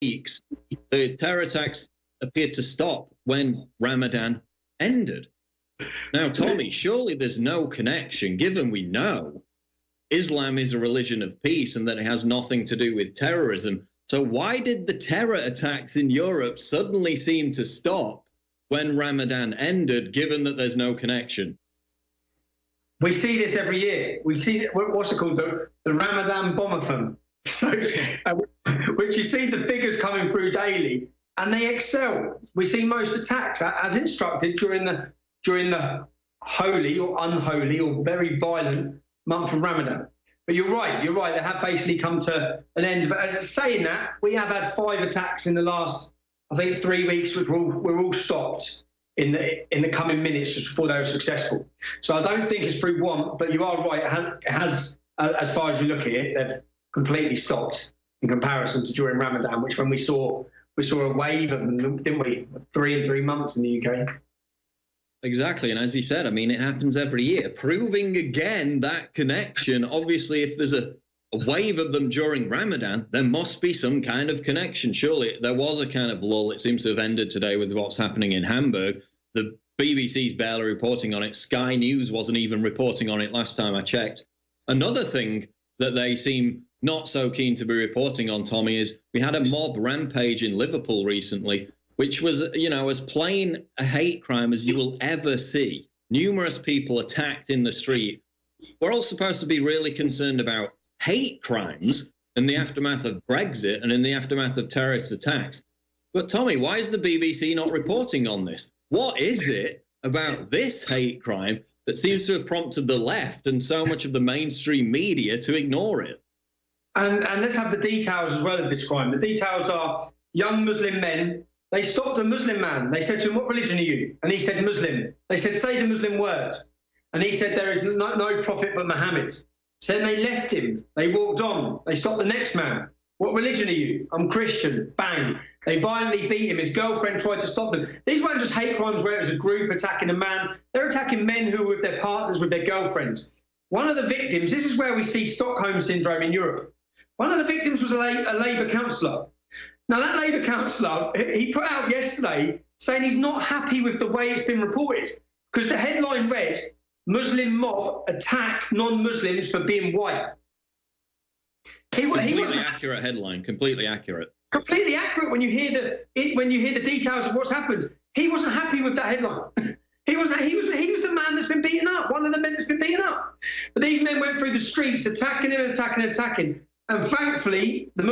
weeks, the terror attacks appeared to stop when Ramadan ended. Now, Tommy, surely there's no connection, given we know Islam is a religion of peace and that it has nothing to do with terrorism. So why did the terror attacks in Europe suddenly seem to stop when Ramadan ended, given that there's no connection? We see this every year. We see, what's it called, the Ramadan bombathon. So, which you see the figures coming through daily, and they excel. We see most attacks as instructed during the holy or unholy or very violent month of Ramadan. But you're right, they have basically come to an end. But as saying that, we have had 5 attacks in the last, I think, 3 weeks, which were all stopped in the coming minutes just before they were successful. So I don't think it's through one, but you are right, it has as far as you look at it, they've completely stopped in comparison to during Ramadan, which when we saw a wave of them, didn't we? 3 in 3 months in the UK. Exactly, and as he said, I mean, it happens every year, proving again that connection. Obviously, if there's a wave of them during Ramadan, there must be some kind of connection. Surely there was a kind of lull. It seems to have ended today with what's happening in Hamburg. The BBC's barely reporting on it. Sky News wasn't even reporting on it last time I checked. Another thing that they seem not so keen to be reporting on, Tommy, is we had a mob rampage in Liverpool recently, which was, as plain a hate crime as you will ever see. Numerous people attacked in the street. We're all supposed to be really concerned about hate crimes in the aftermath of Brexit and in the aftermath of terrorist attacks. But, Tommy, why is the BBC not reporting on this? What is it about this hate crime that seems to have prompted the left and so much of the mainstream media to ignore it? And let's have the details as well of this crime. The details are young Muslim men. They stopped a Muslim man. They said to him, "What religion are you?" And he said, "Muslim." They said, "Say the Muslim word." And he said, "There is no prophet but Muhammad." So then they left him. They walked on. They stopped the next man. "What religion are you?" "I'm Christian." Bang. They violently beat him. His girlfriend tried to stop them. These weren't just hate crimes where it was a group attacking a man. They're attacking men who were with their partners, with their girlfriends. One of the victims, this is where we see Stockholm Syndrome in Europe. One of the victims was a Labour councillor. Now, that Labour councillor, he put out yesterday saying he's not happy with the way it's been reported, because the headline read, "Muslim mob attack non-Muslims for being white." Completely accurate headline, completely accurate. Completely accurate when you hear the details of what's happened. He wasn't happy with that headline. He was the man that's been beaten up, one of the men that's been beaten up. But these men went through the streets attacking him, attacking. And thankfully, the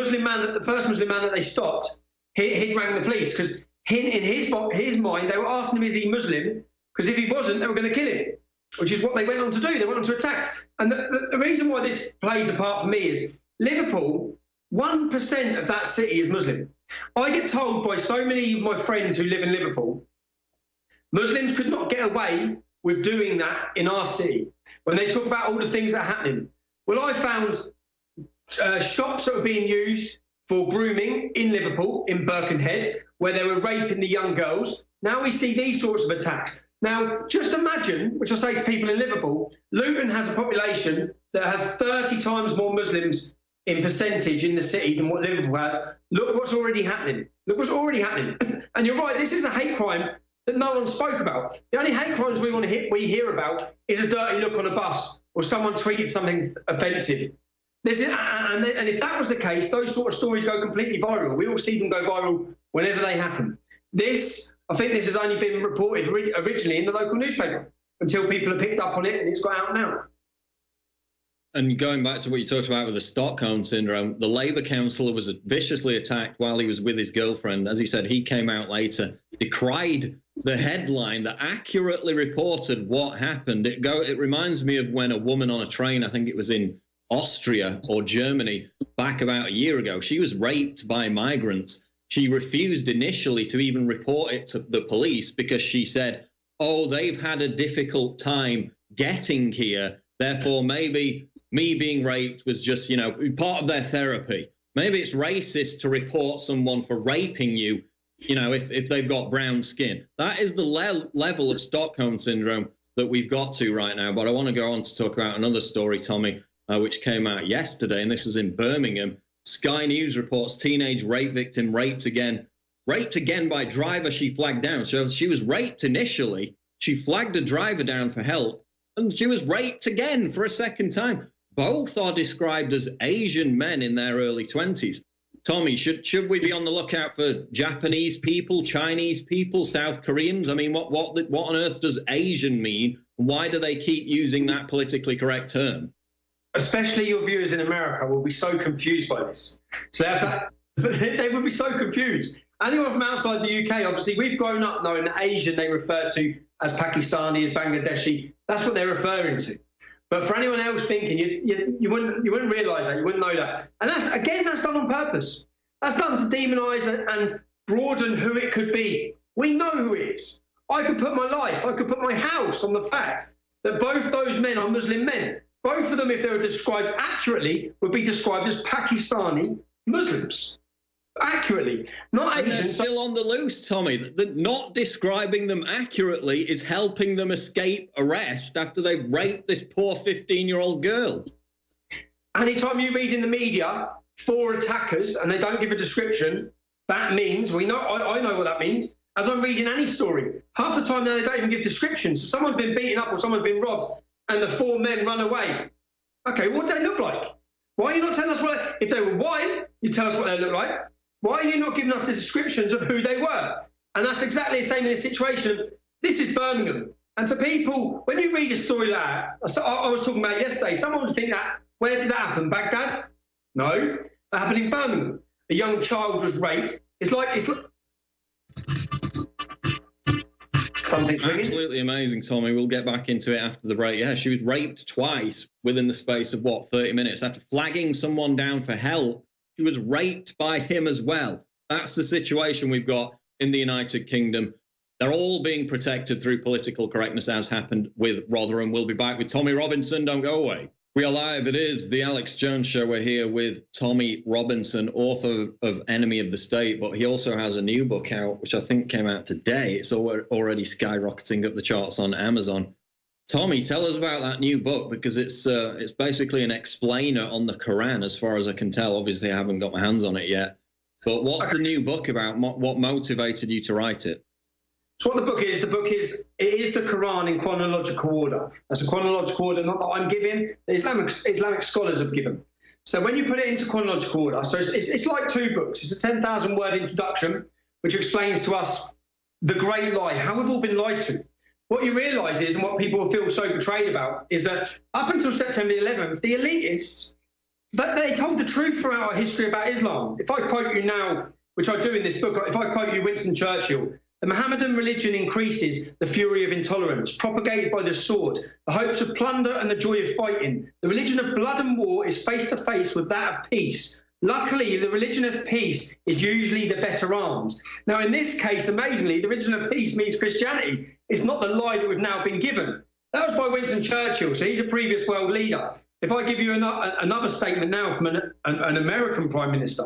first Muslim man that they stopped, he rang the police, because in his mind, they were asking him, is he Muslim? Because if he wasn't, they were going to kill him, which is what they went on to do. They went on to attack. And the reason why this plays a part for me is Liverpool, 1% of that city is Muslim. I get told by so many of my friends who live in Liverpool, Muslims could not get away with doing that in our city. When they talk about all the things that are happening. Well, I found shops that were being used for grooming in Liverpool, in Birkenhead, where they were raping the young girls. Now we see these sorts of attacks. Now, just imagine, which I say to people in Liverpool, Luton has a population that has 30 times more Muslims in percentage in the city than what Liverpool has. Look what's already happening. Look what's already happening. And you're right, this is a hate crime that no one spoke about. The only hate crimes we hear about is a dirty look on a bus or someone tweeted something offensive. And if that was the case, those sort of stories go completely viral. We all see them go viral whenever they happen. I think this has only been reported originally in the local newspaper until people have picked up on it and it's got out now. And going back to what you talked about with the Stockholm Syndrome, the Labour councillor was viciously attacked while he was with his girlfriend. As he said, he came out later, decried the headline that accurately reported what happened. It reminds me of when a woman on a train, I think it was in Austria or Germany, back about a year ago, she was raped by migrants. She refused initially to even report it to the police because she said, "Oh, they've had a difficult time getting here. Therefore, maybe me being raped was just, part of their therapy. Maybe it's racist to report someone for raping you, if they've got brown skin." That is the level of Stockholm Syndrome that we've got to right now. But I want to go on to talk about another story, Tommy, which came out yesterday, and this was in Birmingham. Sky News reports teenage rape victim raped again by driver she flagged down. So she was raped initially. She flagged a driver down for help, and she was raped again for a second time. Both are described as Asian men in their early 20s. Tommy, should we be on the lookout for Japanese people, Chinese people, South Koreans? I mean, what on earth does Asian mean? Why do they keep using that politically correct term? Especially your viewers in America will be so confused by this. So they would be so confused. Anyone from outside the UK, obviously, we've grown up knowing that Asian they refer to as Pakistani, as Bangladeshi. That's what they're referring to. But for anyone else thinking, you wouldn't realise that, you wouldn't know that. And that's done on purpose. That's done to demonise and broaden who it could be. We know who it is. I could put my life, I could put my house on the fact that both those men are Muslim men. Both of them, if they were described accurately, would be described as Pakistani Muslims. Accurately, not Asian. They're still on the loose, Tommy. Not describing them accurately is helping them escape arrest after they've raped this poor 15-year-old girl. Anytime you read in the media 4 attackers and they don't give a description, that means, I know what that means. As I'm reading any story, half the time now they don't even give descriptions. So someone's been beaten up or someone's been robbed, and the 4 men run away. Okay, what do they look like? Why are you not telling us what? If they were white, you tell us what they look like. Why are you not giving us the descriptions of who they were? And that's exactly the same in this situation. This is Birmingham. And to people, when you read a story like that, I was talking about it yesterday, someone would think that, where did that happen? Baghdad? No, that happened in Birmingham. A young child was raped. It's like absolutely amazing, Tommy. We'll get back into it after the break. Yeah, she was raped twice within the space of, 30 minutes. After flagging someone down for help, she was raped by him as well. That's the situation we've got in the United Kingdom. They're all being protected through political correctness, as happened with Rotherham. We'll be back with Tommy Robinson. Don't go away. We are live. It is the Alex Jones Show. We're here with Tommy Robinson, author of Enemy of the State, but he also has a new book out, which I think came out today. It's already skyrocketing up the charts on Amazon. Tommy, tell us about that new book, because it's basically an explainer on the Quran, as far as I can tell. Obviously, I haven't got my hands on it yet. But what's the new book about? What motivated you to write it? So what the book is the Quran in chronological order. That's a chronological order, not that I'm giving, the Islamic scholars have given. So when you put it into chronological order, so it's like 2 books. It's a 10,000 word introduction, which explains to us the great lie, how we've all been lied to. What you realise is, and what people feel so betrayed about, is that up until September 11th, the elitists, they told the truth throughout our history about Islam. If I quote you now, which I do in this book, if I quote you Winston Churchill, the Mohammedan religion increases the fury of intolerance, propagated by the sword, the hopes of plunder and the joy of fighting. The religion of blood and war is face to face with that of peace. Luckily, the religion of peace is usually the better armed. Now, in this case, amazingly, the religion of peace means Christianity. It's not the lie that we've now been given. That was by Winston Churchill, so he's a previous world leader. If I give you another statement now from an American Prime Minister,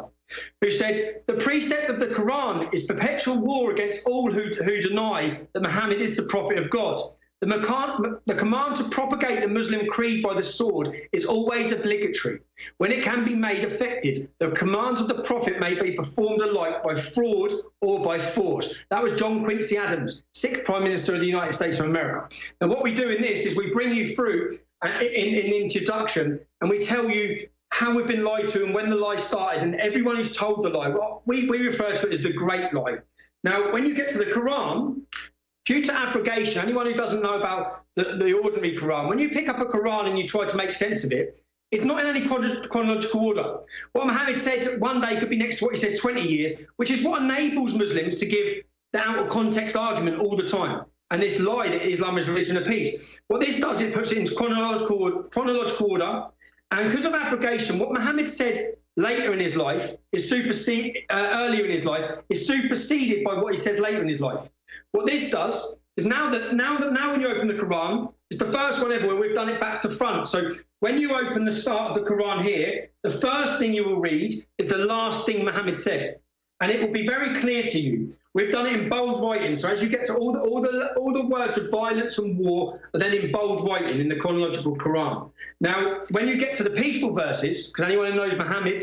who said, the precept of the Quran is perpetual war against all who deny that Muhammad is the prophet of God. The command to propagate the Muslim creed by the sword is always obligatory. When it can be made effective, the commands of the prophet may be performed alike by fraud or by force. That was John Quincy Adams, 6th Prime Minister of the United States of America. And what we do in this is we bring you through in the introduction, and we tell you how we've been lied to and when the lie started, and everyone who's told the lie. Well, we refer to it as the Great Lie. Now, when you get to the Quran, due to abrogation, anyone who doesn't know about the ordinary Quran, when you pick up a Quran and you try to make sense of it, it's not in any chronological order. What Muhammad said one day could be next to what he said 20 years, which is what enables Muslims to give the out of context argument all the time. And this lie that Islam is a religion of peace. What this does, it puts it into chronological order. And because of abrogation, what Muhammad said later in his life is earlier in his life is superseded by what he says later in his life. What this does is now when you open the Quran, it's the first one ever where we've done it back to front. So when you open the start of the Quran here, the first thing you will read is the last thing Muhammad said. And it will be very clear to you. We've done it in bold writing. So as you get to all the words of violence and war are then in bold writing in the chronological Quran. Now, when you get to the peaceful verses, because anyone who knows Muhammad,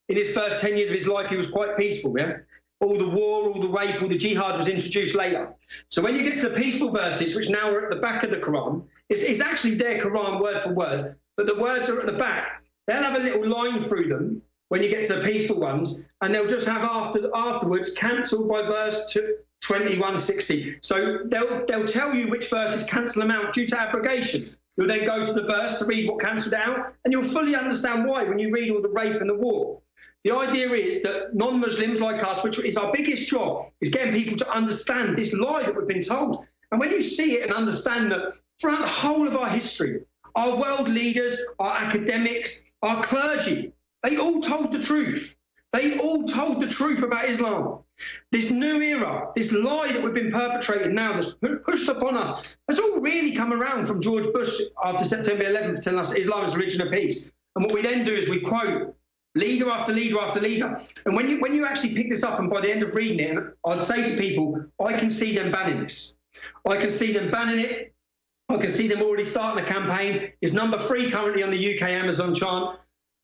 in his first 10 years of his life, he was quite peaceful, yeah? All the war, all the rape, all the jihad was introduced later. So when you get to the peaceful verses, which now are at the back of the Quran, it's actually their Quran word for word, but the words are at the back. They'll have a little line through them when you get to the peaceful ones, and they'll just have afterwards cancelled by verse 2160. So they'll tell you which verses cancel them out due to abrogations. You'll then go to the verse to read what cancelled out, and you'll fully understand why when you read all the rape and the war. The idea is that non-Muslims like us, which is our biggest job, is getting people to understand this lie that we've been told. And when you see it and understand that throughout the whole of our history, our world leaders, our academics, our clergy, they all told the truth. They all told the truth about Islam. This new era, this lie that we've been perpetrating now, that's pushed upon us, has all really come around from George Bush after September 11th, telling us that Islam is the religion of peace. And what we then do is we quote leader after leader after leader. And when you actually pick this up, and by the end of reading it, I'd say to people, I can see them banning this. I can see them banning it. I can see them already starting a campaign. It's number 3 currently on the UK Amazon chart.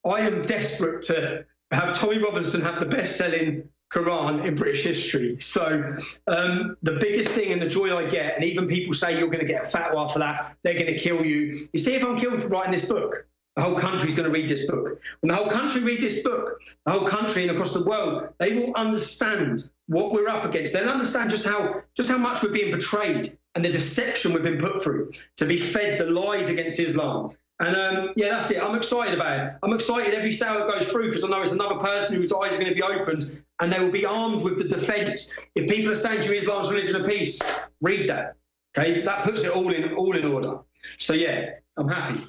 I am desperate to have Tommy Robinson have the best-selling Quran in British history. So the biggest thing and the joy I get, and even people say you're going to get a fatwa for that, they're going to kill you. You see, if I'm killed for writing this book, the whole country's going to read this book. When the whole country read this book, the whole country and across the world, they will understand what we're up against. They'll understand just how much we're being betrayed and the deception we've been put through to be fed the lies against Islam. And yeah, that's it. I'm excited about it. I'm excited every sale that goes through because I know it's another person whose eyes are going to be opened and they will be armed with the defence. If people are saying to you, Islam's religion of peace, read that. Okay, that puts it all in order. So yeah, I'm happy.